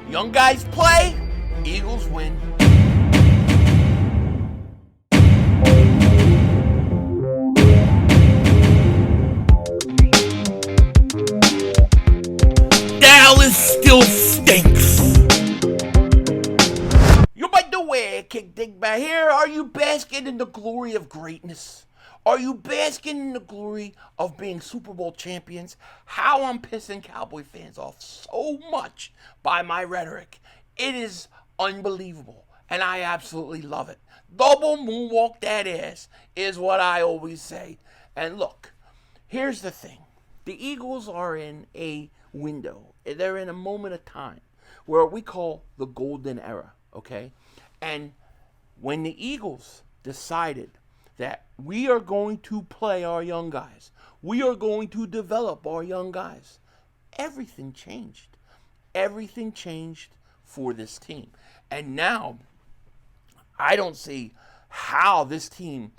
Young guys play, Eagles win. Dallas still stinks. You by the way, kick Dingbat here. Are you basking in the glory of greatness? Are you basking in the glory of being Super Bowl champions? How I'm pissing Cowboy fans off so much by my rhetoric. It is unbelievable, and I absolutely love it. Double moonwalk that ass is what I always say. And look, here's the thing. The Eagles are in a window. They're in a moment of time where we call the golden era, okay? And when the Eagles decided that we are going to play our young guys, we are going to develop our young guys, everything changed. Everything changed for this team. And now, I don't see how this team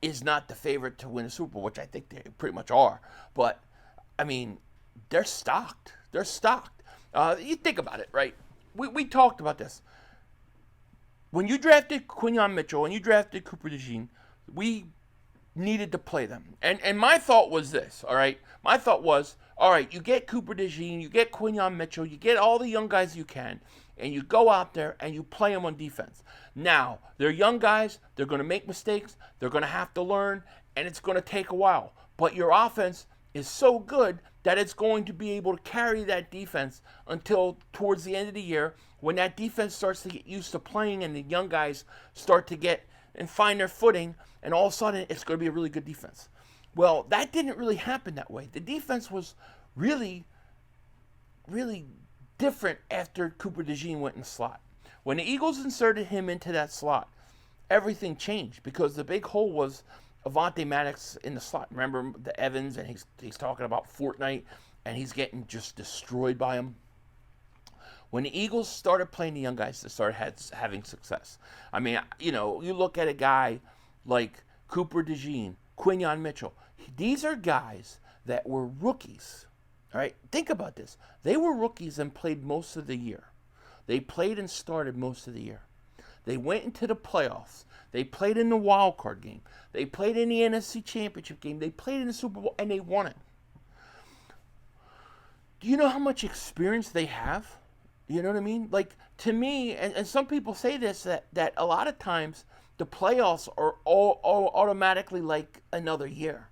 is not the favorite to win a Super Bowl, which I think they pretty much are. But, I mean, they're stocked. They're stocked. You think about it, right? We talked about this. When you drafted Quinyon Mitchell and you drafted Cooper DeJean, we needed to play them. And my thought was this, all right? My thought was, all right, you get Cooper DeJean, you get Quinyon Mitchell, you get all the young guys you can, and you go out there and you play them on defense. Now, they're young guys, they're going to make mistakes, they're going to have to learn, and it's going to take a while. But your offense is so good that it's going to be able to carry that defense until towards the end of the year when that defense starts to get used to playing and the young guys start to get and find their footing, and all of a sudden it's going to be a really good defense. Well, that didn't really happen that way. The defense was really, really different after Cooper DeJean went in the slot. When the Eagles inserted him into that slot, everything changed because the big hole was Avonte Maddox in the slot. Remember the Evans, and he's talking about Fortnite, and he's getting just destroyed by him. When the Eagles started playing the young guys, they started having success. I mean, you know, you look at a guy like Cooper DeJean, Quinyon Mitchell. These are guys that were rookies. All right, think about this. They were rookies and played most of the year. They played and started most of the year. They went into the playoffs. They played in the wild card game. They played in the NFC Championship game. They played in the Super Bowl, and they won it. Do you know how much experience they have? You know what I mean? Like, to me, and some people say this, that a lot of times the playoffs are all automatically like another year,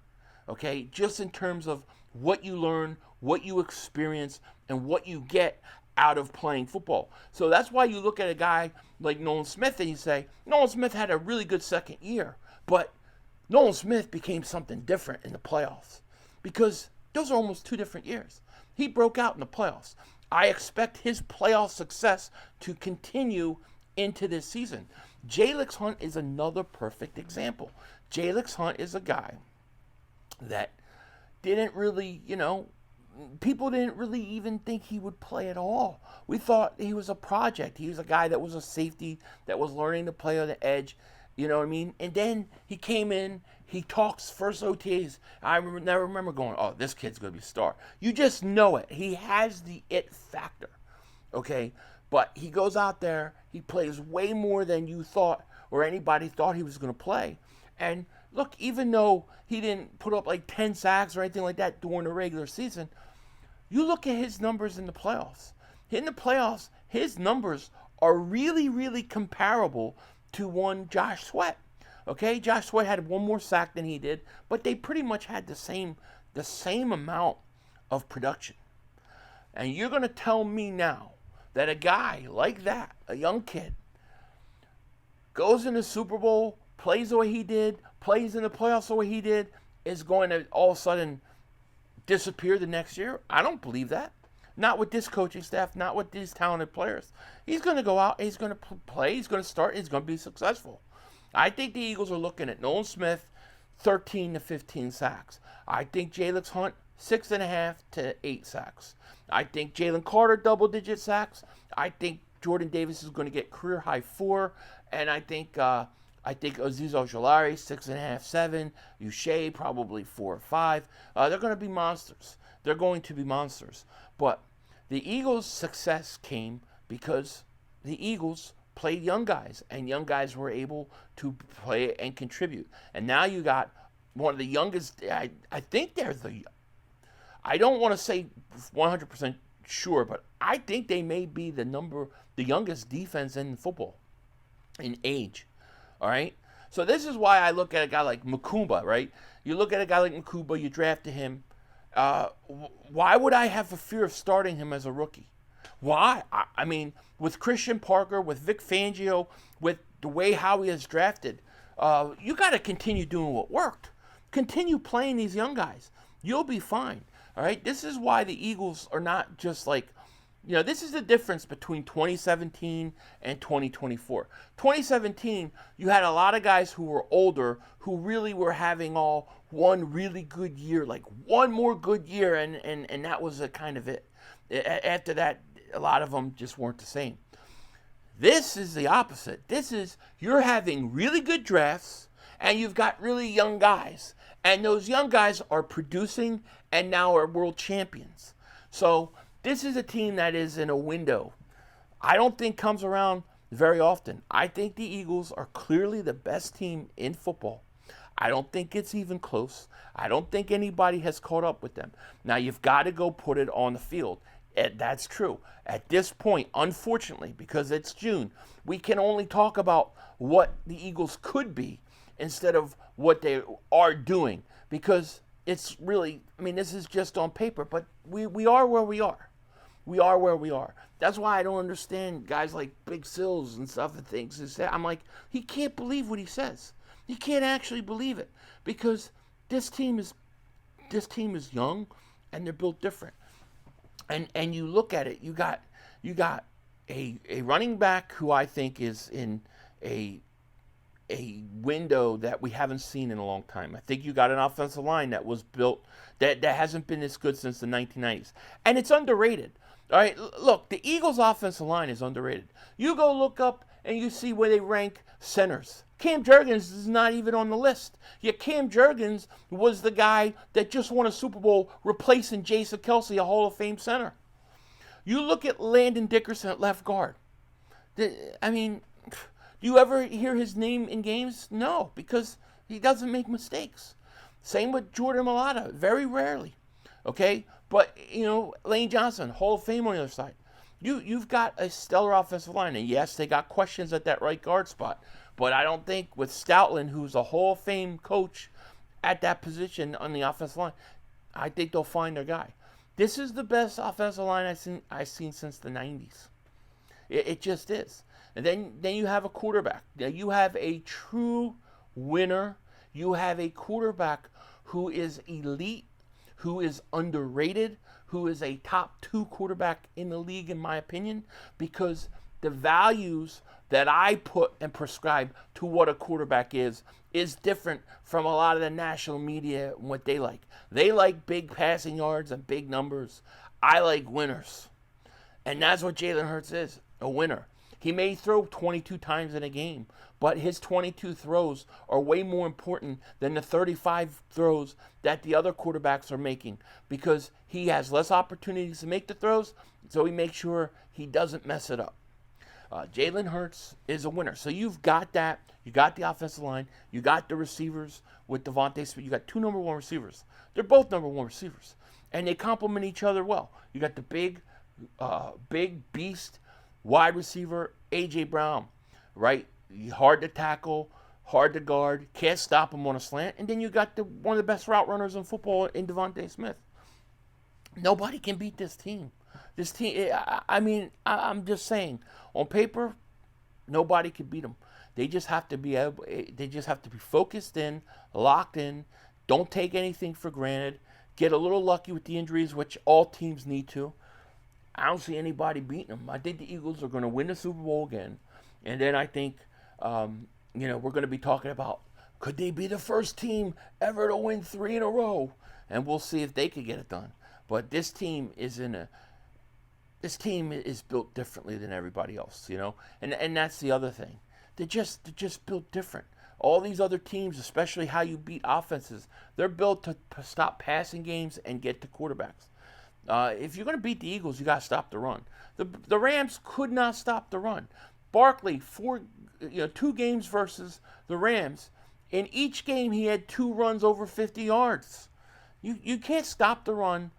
okay? Just in terms of what you learn, what you experience, and what you get out of playing football. So that's why you look at a guy like Nolan Smith and you say, Nolan Smith had a really good second year, but Nolan Smith became something different in the playoffs because those are almost 2 different years. He broke out in the playoffs. I expect his playoff success to continue into this season. Jalix Hunt is another perfect example. Jalix Hunt is a guy that didn't really, people didn't really even think he would play at all. We thought he was a project. He was a guy that was a safety that was learning to play on the edge. You know what I mean? And then he came in, he talks first OTAs. I never remember going, oh, this kid's going to be a star. You just know it. He has the it factor, okay? But he goes out there, he plays way more than you thought or anybody thought he was going to play. And look, even though he didn't put up like 10 sacks or anything like that during the regular season, you look at his numbers in the playoffs. In the playoffs, his numbers are really, really comparable to one Josh Sweat. Okay, Josh Sweat had one more sack than he did, but they pretty much had the same amount of production. And you're going to tell me now that a guy like that, a young kid, goes in the Super Bowl, plays the way he did, plays in the playoffs the way he did, is going to all of a sudden disappear the next year? I don't believe that. Not with this coaching staff, not with these talented players. He's going to go out, he's going to play, he's going to start, he's going to be successful. I think the Eagles are looking at Nolan Smith, 13 to 15 sacks. I think Jalix Hunt, 6.5 to 8 sacks. I think Jalen Carter, double-digit sacks. I think Jordan Davis is going to get career-high 4. And I think Azeez Ojulari, 6.5, 7. USHER, probably 4 or 5. They're going to be monsters. They're going to be monsters. But the Eagles' success came because the Eagles played young guys, and young guys were able to play and contribute. And now you got one of the youngest. I think they're the. I don't want to say 100% sure, but I think they may be the youngest defense in football in age. All right. So this is why I look at a guy like Makumba, right? You look at a guy like Makumba, you drafted him. Why would I have a fear of starting him as a rookie? Why? I mean, with Christian Parker, with Vic Fangio, with the way Howie has drafted, you got to continue doing what worked. Continue playing these young guys. You'll be fine. All right? This is why the Eagles are not just like, this is the difference between 2017 and 2024. 2017, you had a lot of guys who were older who really were having all one really good year, like one more good year, and that was kind of it. After that, a lot of them just weren't the same. This is the opposite. This is, you're having really good drafts, and you've got really young guys. And those young guys are producing and now are world champions. So this is a team that is in a window I don't think comes around very often. I think the Eagles are clearly the best team in football. I don't think it's even close. I don't think anybody has caught up with them. Now, you've got to go put it on the field. And that's true. At this point, unfortunately, because it's June, we can only talk about what the Eagles could be instead of what they are doing. Because it's really, this is just on paper, but we are where we are. We are where we are. That's why I don't understand guys like Big Sills and stuff and things. I'm like, he can't believe what he says. He can't actually believe it because this team is young and they're built different. And you look at it, you got a running back who I think is in a window that we haven't seen in a long time. I think you got an offensive line that was built that hasn't been this good since the 1990s, and it's underrated. All right, look, the Eagles' offensive line is underrated. You go look up and you see where they rank centers. Cam Jurgens is not even on the list. Yet Cam Jurgens was the guy that just won a Super Bowl replacing Jason Kelce, a Hall of Fame center. You look at Landon Dickerson at left guard. Do you ever hear his name in games? No, because he doesn't make mistakes. Same with Jordan Mailata, very rarely. Okay? But, Lane Johnson, Hall of Fame on the other side. You've got a stellar offensive line. And yes, they got questions at that right guard spot. But I don't think with Stoutland, who's a Hall of Fame coach at that position on the offensive line, I think they'll find their guy. This is the best offensive line I've seen since the 90s. It just is. And then you have a quarterback. Now you have a true winner. You have a quarterback who is elite, who is underrated, who is a top 2 quarterback in the league, in my opinion, because the values that I put and prescribe to what a quarterback is different from a lot of the national media and what they like. They like big passing yards and big numbers. I like winners. And that's what Jalen Hurts is, a winner. He may throw 22 times in a game, but his 22 throws are way more important than the 35 throws that the other quarterbacks are making because he has less opportunities to make the throws, so he makes sure he doesn't mess it up. Jalen Hurts is a winner. So you've got that. You got the offensive line. You got the receivers with Devontae Smith. You got 2 number 1 receivers. They're both number 1 receivers. And they complement each other well. You got the big beast wide receiver, A.J. Brown, right? Hard to tackle, hard to guard, can't stop him on a slant. And then you got one of the best route runners in football in Devontae Smith. Nobody can beat this team. This team, I'm just saying, on paper, nobody can beat them. They just have to be focused in, locked in, don't take anything for granted, get a little lucky with the injuries, which all teams need to. I don't see anybody beating them. I think the Eagles are going to win the Super Bowl again. And then I think, we're going to be talking about, could they be the first team ever to win 3 in a row? And we'll see if they could get it done. But this team is built differently than everybody else, And that's the other thing. They're just built different. All these other teams, especially how you beat offenses, they're built to stop passing games and get to quarterbacks. If you're going to beat the Eagles, you got to stop the run. The Rams could not stop the run. Barkley, 2 games versus the Rams. In each game, he had 2 runs over 50 yards. You can't stop the run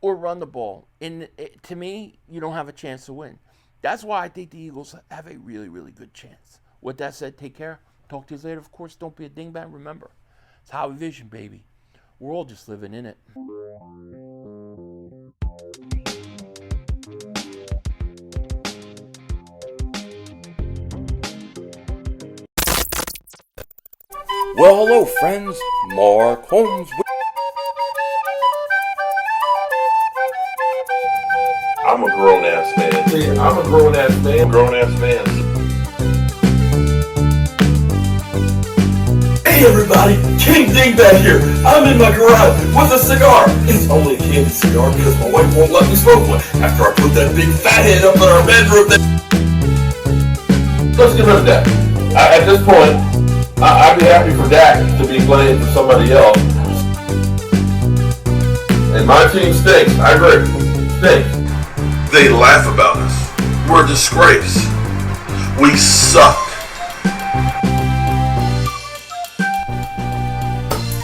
or run the ball. And to me, you don't have a chance to win. That's why I think the Eagles have a really, really good chance. With that said, take care. Talk to you later. Of course, don't be a dingbat. Remember, it's Howie Vision, baby. We're all just living in it. Well, hello, friends. Mark Holmes. I'm a grown-ass man. See, I'm a grown-ass man. Grown-ass man. Hey, everybody. King Dingbat here. I'm in my garage with a cigar. It's only a candy cigar because my wife won't let me smoke one after I put that big fat head up in our bedroom. Let's get rid of that. At this point, I'd be happy for Dak to be playing for somebody else. And my team stinks. I agree. Stinks. They laugh about us. We're a disgrace. We suck.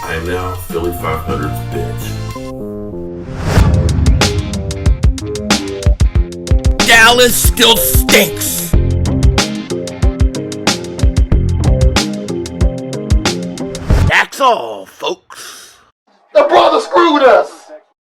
I am now Philly 500's bitch. Dallas still stinks. That's all, folks. The brother screwed us.